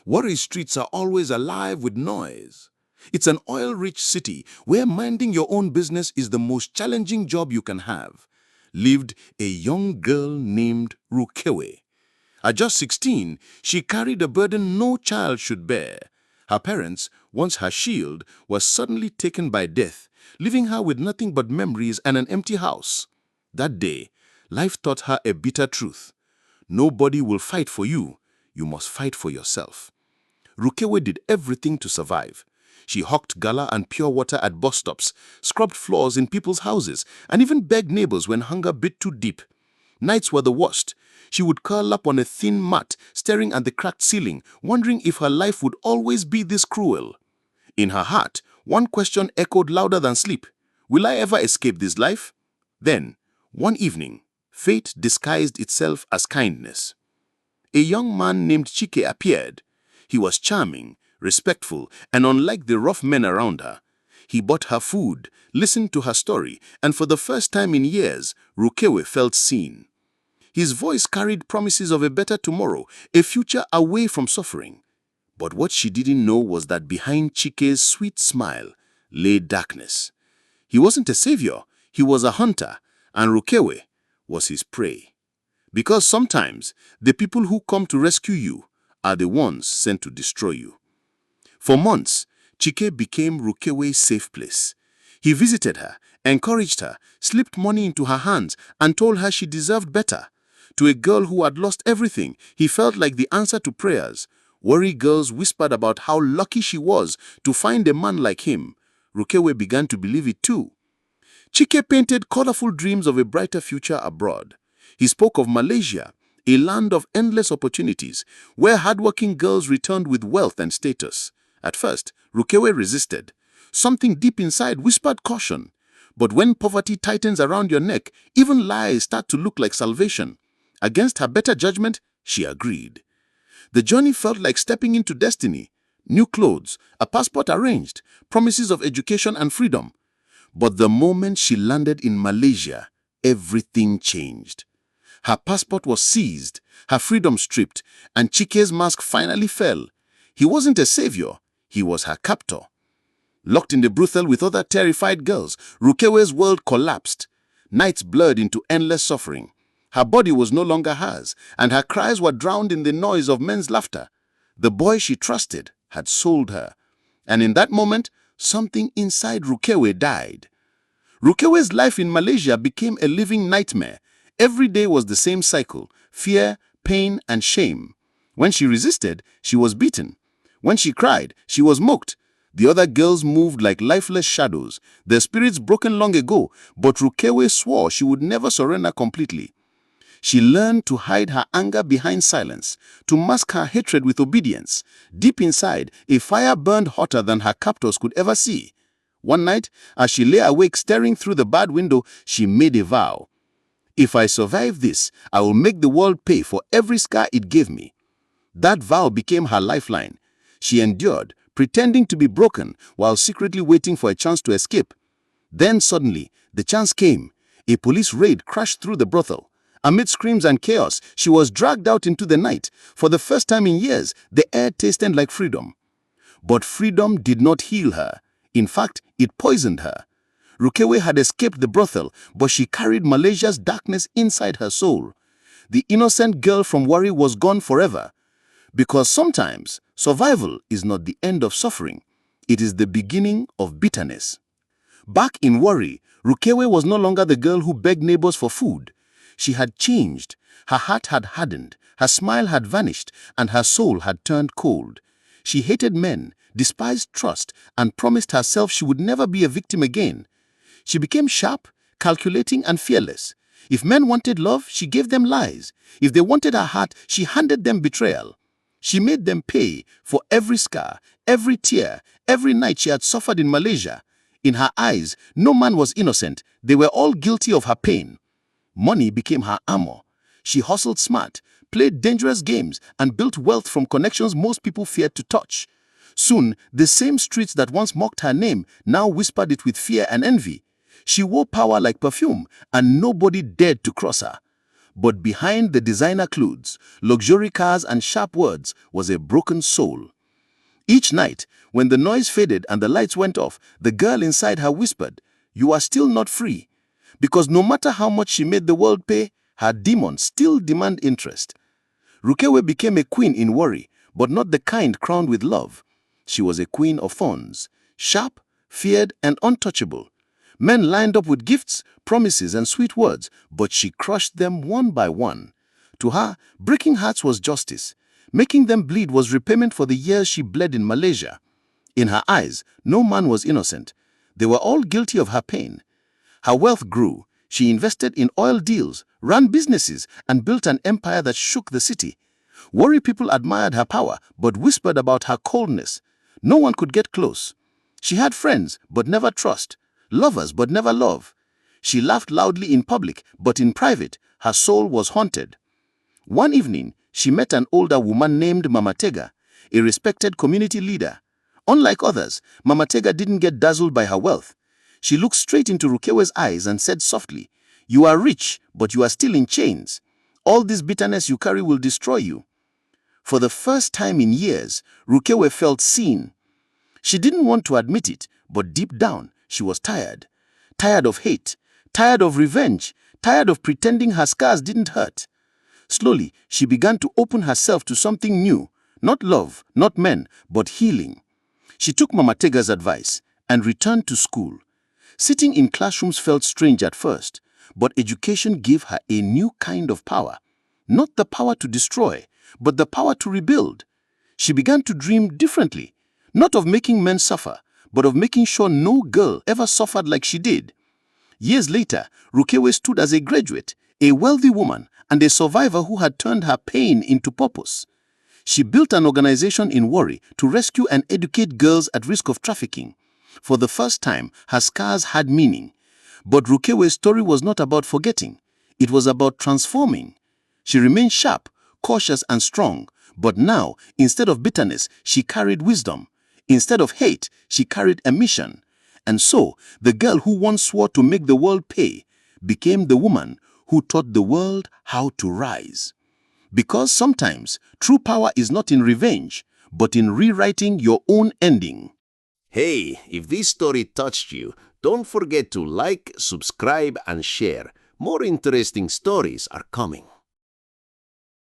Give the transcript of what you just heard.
Warri streets are always alive with noise. It's an oil-rich city where minding your own business is the most challenging job you can have. Lived a young girl named Rukewe. At just 16, she carried a burden no child should bear. Her parents, once her shield, were suddenly taken by death, leaving her with nothing but memories and an empty house. That day, life taught her a bitter truth. Nobody will fight for you. You must fight for yourself. Rukewe did everything to survive. She hawked gala and pure water at bus stops, scrubbed floors in people's houses, and even begged neighbors when hunger bit too deep. Nights were the worst. She would curl up on a thin mat, staring at the cracked ceiling, wondering if her life would always be this cruel. In her heart, one question echoed louder than sleep. Will I ever escape this life? Then, one evening, fate disguised itself as kindness. A young man named Chike appeared. He was charming, respectful, and unlike the rough men around her. He bought her food, listened to her story, and for the first time in years, Rukewe felt seen. His voice carried promises of a better tomorrow, a future away from suffering. But what she didn't know was that behind Chike's sweet smile lay darkness. He wasn't a savior, he was a hunter, and Rukewe was his prey. Because sometimes, the people who come to rescue you are the ones sent to destroy you. For months, Chike became Rukewe's safe place. He visited her, encouraged her, slipped money into her hands, and told her she deserved better. To a girl who had lost everything, he felt like the answer to prayers. Warri girls whispered about how lucky she was to find a man like him. Rukewe began to believe it too. Chike painted colorful dreams of a brighter future abroad. He spoke of Malaysia, a land of endless opportunities, where hardworking girls returned with wealth and status. At first, Rukewe resisted. Something deep inside whispered caution. But when poverty tightens around your neck, even lies start to look like salvation. Against her better judgment, she agreed. The journey felt like stepping into destiny. New clothes, a passport arranged, promises of education and freedom. But the moment she landed in Malaysia, everything changed. Her passport was seized, her freedom stripped, and Chike's mask finally fell. He wasn't a savior, he was her captor. Locked in the brothel with other terrified girls, Rukewe's world collapsed. Nights blurred into endless suffering. Her body was no longer hers, and her cries were drowned in the noise of men's laughter. The boy she trusted had sold her. And in that moment, something inside Rukewe died. Rukewe's life in Malaysia became a living nightmare. Every day was the same cycle: fear, pain, and shame. When she resisted, she was beaten. When she cried, she was mocked. The other girls moved like lifeless shadows, their spirits broken long ago, but Rukewe swore she would never surrender completely. She learned to hide her anger behind silence, to mask her hatred with obedience. Deep inside, a fire burned hotter than her captors could ever see. One night, as she lay awake staring through the barred window, she made a vow. If I survive this, I will make the world pay for every scar it gave me. That vow became her lifeline. She endured, pretending to be broken while secretly waiting for a chance to escape. Then suddenly, the chance came. A police raid crashed through the brothel. Amid screams and chaos, she was dragged out into the night. For the first time in years, the air tasted like freedom. But freedom did not heal her. In fact, it poisoned her. Rukewe had escaped the brothel, but she carried Malaysia's darkness inside her soul. The innocent girl from Warri was gone forever. Because sometimes, survival is not the end of suffering. It is the beginning of bitterness. Back in Warri, Rukewe was no longer the girl who begged neighbors for food. She had changed. Her heart had hardened, her smile had vanished, and her soul had turned cold. She hated men, despised trust, and promised herself she would never be a victim again. She became sharp, calculating, and fearless. If men wanted love, she gave them lies. If they wanted her heart, she handed them betrayal. She made them pay for every scar, every tear, every night she had suffered in Malaysia. In her eyes, no man was innocent. They were all guilty of her pain. Money became her armor. She hustled smart, played dangerous games, and built wealth from connections most people feared to touch. Soon, the same streets that once mocked her name now whispered it with fear and envy. She wore power like perfume, and nobody dared to cross her. But behind the designer clothes, luxury cars and sharp words was a broken soul. Each night, when the noise faded and the lights went off, the girl inside her whispered, "You are still not free." Because no matter how much she made the world pay, her demons still demand interest. Rukewe became a queen in Warri, but not the kind crowned with love. She was a queen of thorns, sharp, feared, and untouchable. Men lined up with gifts, promises, and sweet words, but she crushed them one by one. To her, breaking hearts was justice. Making them bleed was repayment for the years she bled in Malaysia. In her eyes, no man was innocent. They were all guilty of her pain. Her wealth grew. She invested in oil deals, ran businesses, and built an empire that shook the city. Warri people admired her power, but whispered about her coldness. No one could get close. She had friends, but never trust. Lovers, but never love. She laughed loudly in public, but in private, her soul was haunted. One evening, she met an older woman named Mama Tega, a respected community leader. Unlike others, Mama Tega didn't get dazzled by her wealth. She looked straight into Rukewe's eyes and said softly, "You are rich, but you are still in chains. All this bitterness you carry will destroy you." For the first time in years, Rukewe felt seen. She didn't want to admit it, but deep down, she was tired. Tired of hate, tired of revenge, tired of pretending her scars didn't hurt. Slowly, she began to open herself to something new. Not love, not men, but healing. She took Mama Tega's advice and returned to school. Sitting in classrooms felt strange at first, but education gave her a new kind of power. Not the power to destroy, but the power to rebuild. She began to dream differently, not of making men suffer, but of making sure no girl ever suffered like she did. Years later, Rukewe stood as a graduate, a wealthy woman, and a survivor who had turned her pain into purpose. She built an organization in Warri to rescue and educate girls at risk of trafficking. For the first time, her scars had meaning. But Rukewe's story was not about forgetting. It was about transforming. She remained sharp, cautious, and strong. But now, instead of bitterness, she carried wisdom. Instead of hate, she carried a mission. And so, the girl who once swore to make the world pay became the woman who taught the world how to rise. Because sometimes, true power is not in revenge, but in rewriting your own ending. Hey, if this story touched you, don't forget to like, subscribe, and share. More interesting stories are coming.